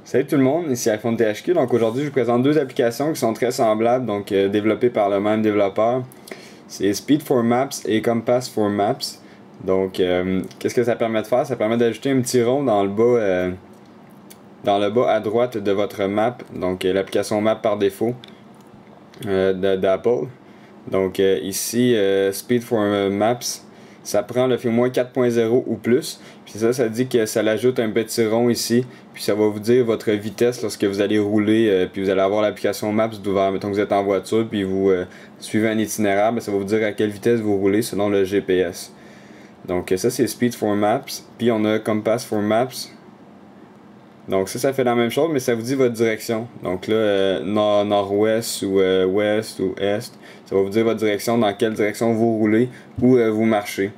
Salut tout le monde, ici iPhone THQ. Donc aujourd'hui, je vous présente deux applications qui sont très semblables, donc développées par le même développeur. C'est Speed for Maps et Compass for Maps. Donc, qu'est-ce que ça permet de faire? Ça permet d'ajouter un petit rond dans le bas à droite de votre map. Donc, l'application Map par défaut d'Apple. Donc, ici, Speed for Maps. Ça prend le firmware 4.0 ou plus. Puis ça dit que ça l'ajoute un petit rond ici. Puis ça va vous dire votre vitesse lorsque vous allez rouler. Puis vous allez avoir l'application Maps d'ouvert. Mettons que vous êtes en voiture puis vous suivez un itinéraire. Ça va vous dire à quelle vitesse vous roulez selon le GPS. Donc ça c'est Speed for Maps. Puis on a Compass for Maps. Donc ça fait la même chose, mais ça vous dit votre direction. Donc là, nord-ouest ou ouest ou est, ça va vous dire votre direction, dans quelle direction vous roulez ou vous marchez.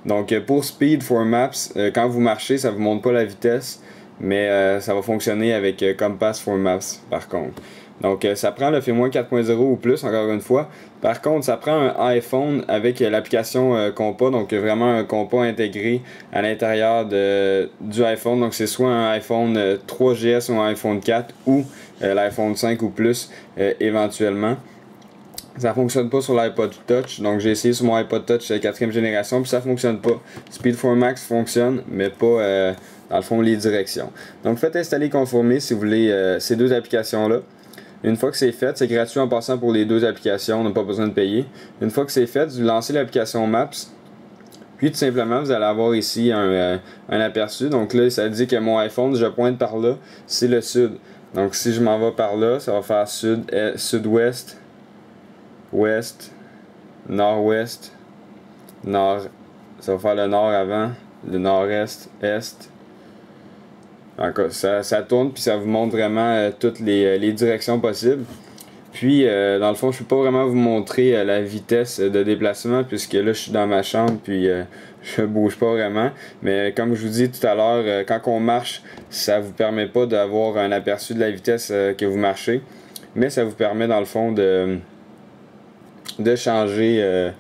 Donc pour Speed for Maps, quand vous marchez, ça ne vous montre pas la vitesse, mais ça va fonctionner avec Compass for Maps par contre. Donc ça prend le firmware 4.0 ou plus, encore une fois. Par contre, ça prend un iPhone avec l'application Compas, donc vraiment un Compas intégré à l'intérieur du iPhone. Donc c'est soit un iPhone 3GS ou un iPhone 4 ou l'iPhone 5 ou plus éventuellement. Ça fonctionne pas sur l'iPod Touch, donc j'ai essayé sur mon iPod Touch 4e génération, puis ça fonctionne pas. Speed for Max fonctionne, mais pas dans le fond les directions. Donc faites installer conformer si vous voulez ces deux applications-là. Une fois que c'est fait, c'est gratuit en passant pour les deux applications, on n'a pas besoin de payer. Une fois que c'est fait, vous lancez l'application Maps, puis tout simplement vous allez avoir ici un aperçu. Donc là, ça dit que mon iPhone, je pointe par là, c'est le sud. Donc si je m'en vais par là, ça va faire sud-ouest, ouest, nord-ouest, nord, ça va faire le nord avant, le nord-est, est. Encore, ça tourne puis ça vous montre vraiment toutes les directions possibles. Puis dans le fond, je peux pas vraiment vous montrer la vitesse de déplacement puisque là je suis dans ma chambre puis je bouge pas vraiment. Mais comme je vous dis tout à l'heure, quand on marche, ça vous permet pas d'avoir un aperçu de la vitesse que vous marchez. Mais ça vous permet dans le fond de changer,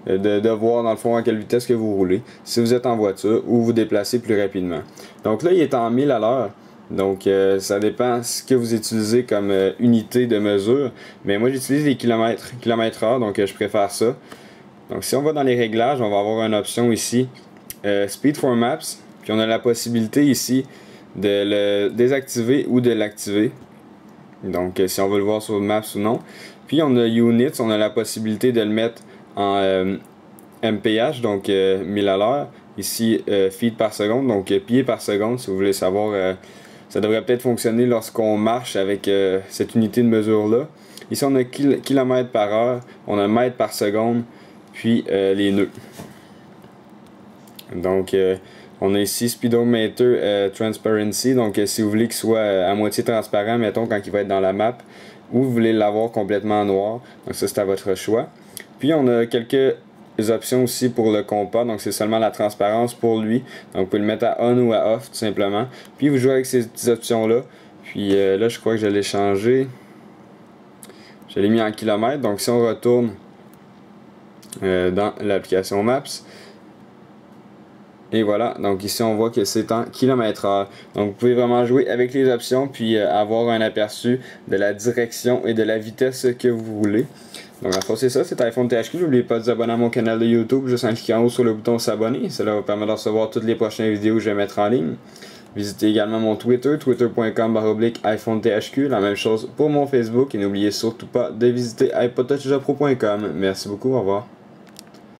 de voir dans le fond à quelle vitesse que vous roulez, si vous êtes en voiture ou vous déplacez plus rapidement. Donc là, il est en 1000 à l'heure. Donc ça dépend ce que vous utilisez comme unité de mesure. Mais moi, j'utilise les kilomètres/heure, donc je préfère ça. Donc si on va dans les réglages, on va avoir une option ici, Speed for Maps. Puis on a la possibilité ici de le désactiver ou de l'activer. Donc si on veut le voir sur Maps ou non. Puis on a Units, on a la possibilité de le mettre en MPH, donc 1000 à l'heure. Ici, feet par seconde, donc pieds par seconde, si vous voulez savoir. Ça devrait peut-être fonctionner lorsqu'on marche avec cette unité de mesure-là. Ici, on a kilomètres par heure, on a mètres par seconde, puis les nœuds. Donc, on a ici Speedometer Transparency, donc si vous voulez qu'il soit à moitié transparent, mettons, quand il va être dans la map, ou vous voulez l'avoir complètement noir, donc ça c'est à votre choix. Puis on a quelques options aussi pour le compas, donc c'est seulement la transparence pour lui, donc vous pouvez le mettre à on ou à off tout simplement. Puis vous jouez avec ces petites options là, puis là je crois que je l'ai changé, je l'ai mis en kilomètres, donc si on retourne dans l'application Maps, et voilà, donc ici on voit que c'est en km/h. Donc vous pouvez vraiment jouer avec les options puis avoir un aperçu de la direction et de la vitesse que vous voulez. Donc en fait c'est ça, c'est iPhone THQ. N'oubliez pas de vous abonner à mon canal de YouTube juste en cliquant en haut sur le bouton s'abonner. Cela va permettre de recevoir toutes les prochaines vidéos que je vais mettre en ligne. Visitez également mon Twitter, twitter.com/iPhone THQ. La même chose pour mon Facebook. Et n'oubliez surtout pas de visiter iPodTouchJapro.com. Merci beaucoup, au revoir.